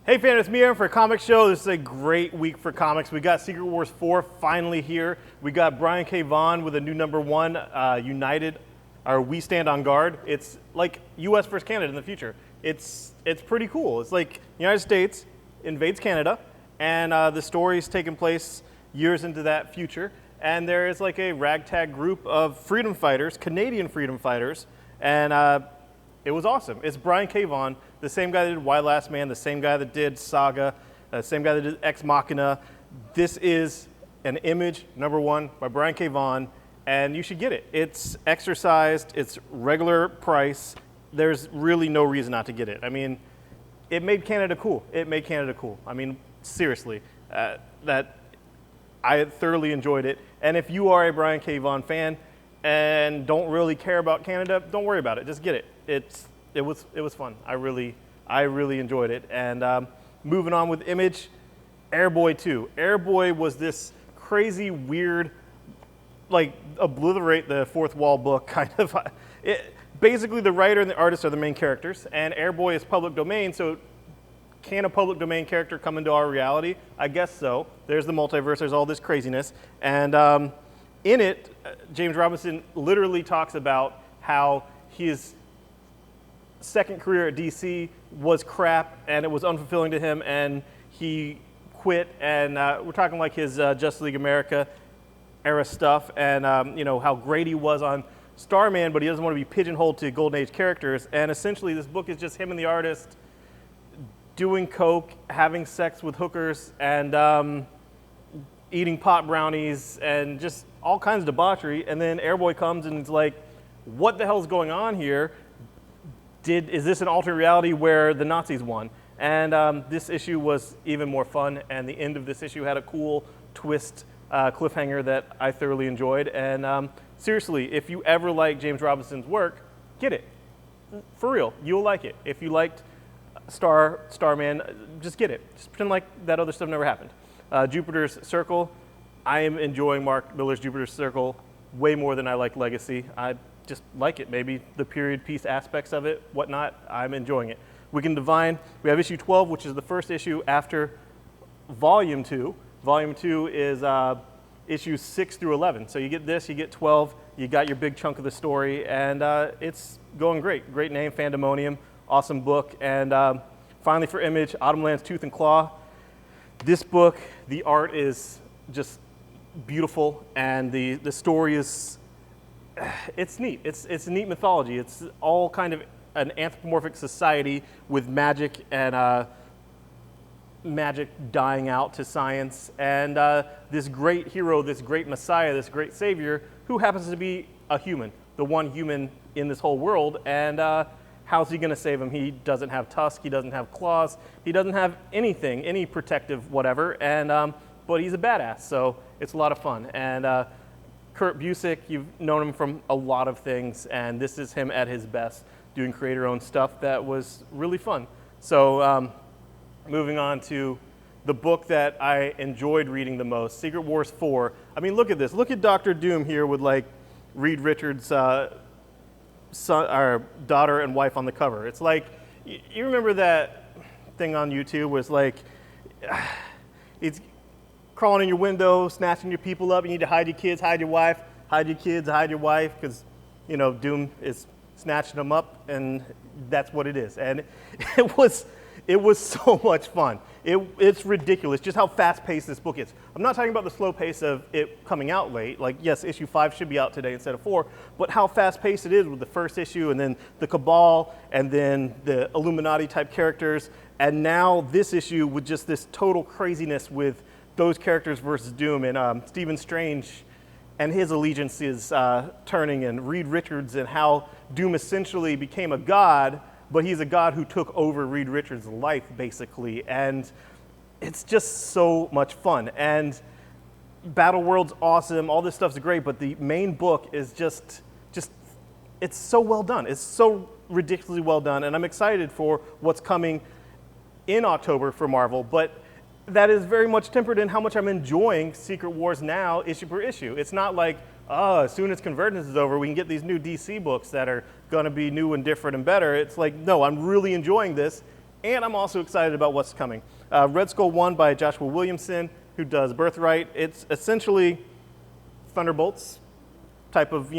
Hey fans, it's me Aaron for a comic show. This is a great week for comics. We got Secret Wars 4 finally here. We got Brian K. Vaughn with a new #1, United, or We Stand on Guard. It's like US versus Canada in the future. It's pretty cool. It's like the United States invades Canada, and the story's taking place years into that future. And there is like a ragtag group of freedom fighters, Canadian freedom fighters, and it was awesome. It's Brian K. Vaughn, the same guy that did Why Last Man, the same guy that did Saga, the same guy that did Ex Machina. This is an Image #1 by Brian K. Vaughn, and you should get it. It's exercised, it's regular price. There's really no reason not to get it. I mean, it made Canada cool. It made Canada cool. I mean, seriously, that I thoroughly enjoyed it. And if you are a Brian K. Vaughn fan and don't really care about Canada, don't worry about it. Just get it. It was fun. I really enjoyed it. And moving on with Image, Airboy 2. Airboy was this crazy, weird, like obliterate the fourth wall book kind of. Basically, the writer and the artist are the main characters, and Airboy is public domain. So, can a public domain character come into our reality? I guess so. There's the multiverse. There's all this craziness, and in it, James Robinson literally talks about how his second career at DC was crap and it was unfulfilling to him, and he quit. And we're talking like his Justice League America era stuff, and you know how great he was on Starman, but he doesn't want to be pigeonholed to Golden Age characters. And essentially, this book is just him and the artist doing coke, having sex with hookers, and eating pot brownies, and just all kinds of debauchery. And then Airboy comes and it's like, what the hell's going on here? Is this an alternate reality where the Nazis won? And this issue was even more fun, and the end of this issue had a cool twist cliffhanger that I thoroughly enjoyed. And seriously, if you ever like James Robinson's work, get it. For real, you'll like it. If you liked Starman, just get it. Just pretend like that other stuff never happened. Jupiter's Circle, I am enjoying Mark Miller's Jupiter's Circle way more than I like Legacy. I just like it. Maybe the period piece aspects of it, whatnot, I'm enjoying it. Weekend Divine, we have issue 12, which is the first issue after Volume 2. Volume 2 is issues 6 through 11. So you get this, you get 12, you got your big chunk of the story, and it's going great. Great name, Fandemonium, awesome book. And finally for Image, Autumnlands Tooth and Claw. This book, the art is just beautiful, and the story is, it's neat. It's a neat mythology. It's all kind of an anthropomorphic society with magic, and magic dying out to science, and this great hero, this great messiah, this great savior, who happens to be a human, the one human in this whole world. And how's he going to save him? He doesn't have tusks, he doesn't have claws, he doesn't have anything, any protective whatever, and but he's a badass, so it's a lot of fun. And Kurt Busiek, you've known him from a lot of things, and this is him at his best, doing creator-owned stuff that was really fun. So moving on to the book that I enjoyed reading the most, Secret Wars 4. I mean, look at this. Look at Dr. Doom here with like Reed Richards' son, or daughter and wife on the cover. It's like, you remember that thing on YouTube was like, it's crawling in your window, snatching your people up. You need to hide your kids, hide your wife, hide your kids, hide your wife, because, you know, Doom is snatching them up, and that's what it is. And it was so much fun. It's ridiculous just how fast-paced this book is. I'm not talking about the slow pace of it coming out late. Like, yes, issue 5 should be out today instead of 4, but how fast-paced it is with the first issue, and then the Cabal, and then the Illuminati-type characters, and now this issue with just this total craziness with those characters versus Doom, and Stephen Strange and his allegiances turning, and Reed Richards, and how Doom essentially became a god, but he's a god who took over Reed Richards' life, basically. And it's just so much fun. And Battleworld's awesome, all this stuff's great, but the main book is just it's so well done. It's so ridiculously well done, and I'm excited for what's coming in October for Marvel, but that is very much tempered in how much I'm enjoying Secret Wars now, issue per issue. It's not like, oh, as soon as Convergence is over, we can get these new DC books that are going to be new and different and better. It's like, no, I'm really enjoying this, And I'm also excited about what's coming. Red Skull 1 by Joshua Williamson, who does Birthright. It's essentially Thunderbolts type of,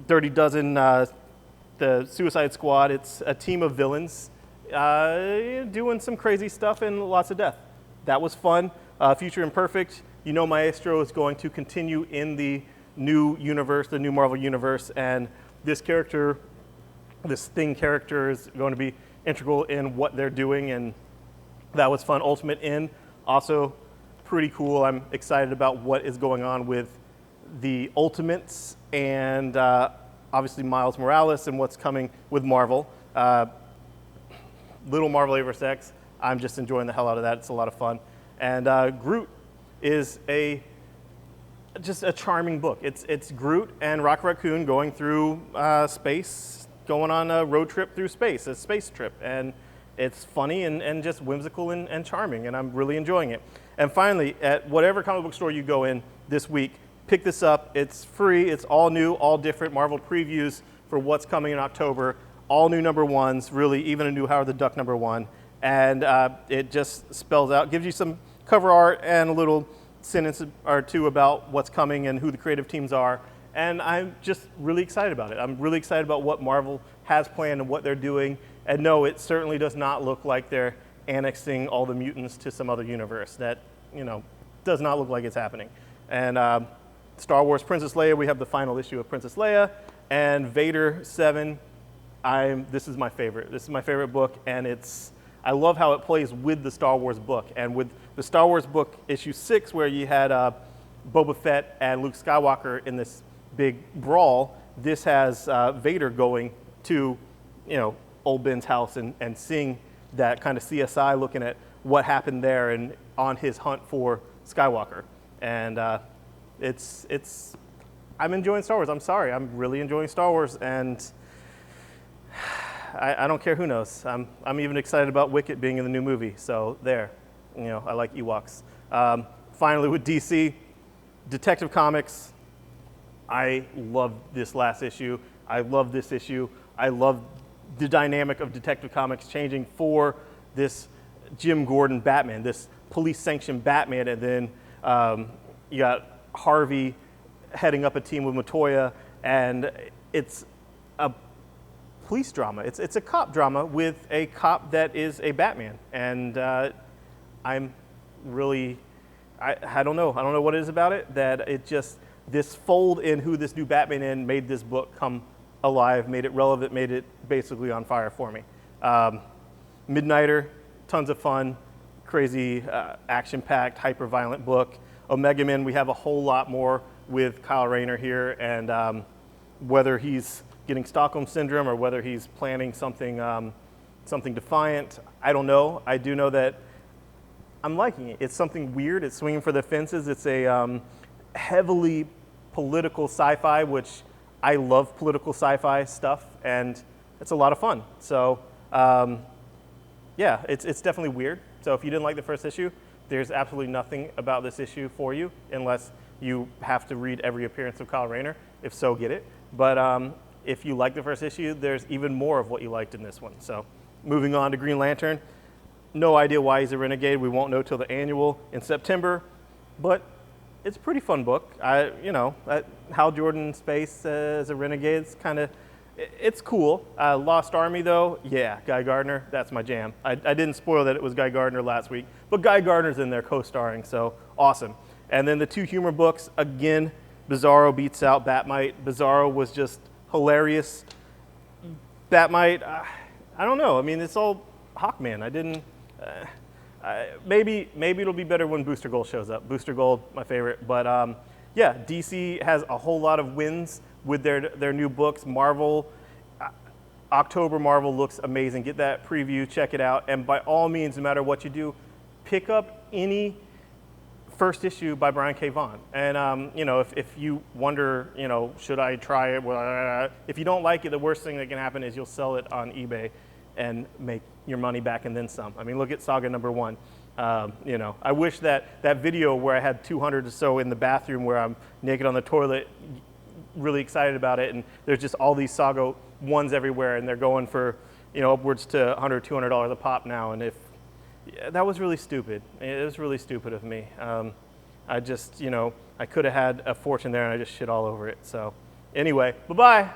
Dirty Dozen, the Suicide Squad. It's a team of villains doing some crazy stuff and lots of death. That was fun. Future Imperfect, Maestro is going to continue in the new universe, the new Marvel universe, and this character, this Thing character, is going to be integral in what they're doing, and that was fun. Ultimate In, also pretty cool. I'm excited about what is going on with the Ultimates and obviously Miles Morales and what's coming with Marvel. Little Marvel Averse X, I'm just enjoying the hell out of that. It's a lot of fun. And Groot is just a charming book. It's Groot and Rocket Raccoon going through space, going on a road trip through space, a space trip. And it's funny and just whimsical and charming, and I'm really enjoying it. And finally, at whatever comic book store you go in this week, pick this up. It's free. It's all new, all different Marvel previews for what's coming in October. All new number ones, really, even a new Howard the Duck number one. And it just spells out, gives you some cover art and a little sentence or two about what's coming and who the creative teams are. And I'm just really excited about it. I'm really excited about what Marvel has planned and what they're doing. And no, it certainly does not look like they're annexing all the mutants to some other universe. That, does not look like it's happening. And Star Wars Princess Leia, we have the final issue of Princess Leia. And Vader 7, this is my favorite. This is my favorite book, and I love how it plays with the Star Wars book. And with the Star Wars book issue 6, where you had Boba Fett and Luke Skywalker in this big brawl, this has Vader going to, Old Ben's house and seeing that kind of CSI, looking at what happened there and on his hunt for Skywalker. And I'm enjoying Star Wars. I'm sorry, I'm really enjoying Star Wars, and I don't care who knows. I'm even excited about Wicket being in the new movie. So there, I like Ewoks. Finally, with DC, Detective Comics. I love this last issue. I love this issue. I love the dynamic of Detective Comics changing for this Jim Gordon Batman, this police-sanctioned Batman, and then you got Harvey heading up a team with Montoya, and it's a police drama. It's a cop drama with a cop that is a Batman, and I'm really, I don't know what it is about it, that it just, this fold in who this new Batman in made this book come alive, made it relevant, made it basically on fire for me. Midnighter, tons of fun, crazy, action-packed, hyper-violent book. Omega Men, we have a whole lot more with Kyle Rayner here, and whether he's getting Stockholm Syndrome or whether he's planning something defiant, I don't know. I do know that I'm liking it. It's something weird. It's swinging for the fences. It's a heavily political sci-fi, which I love political sci-fi stuff, and it's a lot of fun. So yeah, it's definitely weird. So if you didn't like the first issue, there's absolutely nothing about this issue for you unless you have to read every appearance of Kyle Rayner. If so, get it. But if you like the first issue, there's even more of what you liked in this one. So moving on to Green Lantern. No idea why he's a renegade. We won't know till the annual in September, but it's a pretty fun book. Hal Jordan in space as a renegade, it's cool. Lost Army though, yeah, Guy Gardner, that's my jam. I didn't spoil that it was Guy Gardner last week, but Guy Gardner's in there co-starring, so awesome. And then the two humor books, again, Bizarro beats out Batmite. Bizarro was just hilarious. Batmite, I don't know. I mean, it's all Hawkman. Maybe it'll be better when Booster Gold shows up. Booster Gold, my favorite. But yeah, DC has a whole lot of wins with their new books. Marvel, October Marvel looks amazing. Get that preview, check it out. And by all means, no matter what you do, pick up any first issue by Brian K. Vaughn. And if you wonder, should I try it? Well, if you don't like it, the worst thing that can happen is you'll sell it on eBay and make your money back and then some. I mean, look at Saga #1. I wish that video where I had 200 or so in the bathroom where I'm naked on the toilet, really excited about it, and there's just all these Saga 1s everywhere, and they're going for upwards to $100, $200 a pop now. And that was really stupid. It was really stupid of me. I just, I could have had a fortune there and I just shit all over it. So anyway, bye-bye.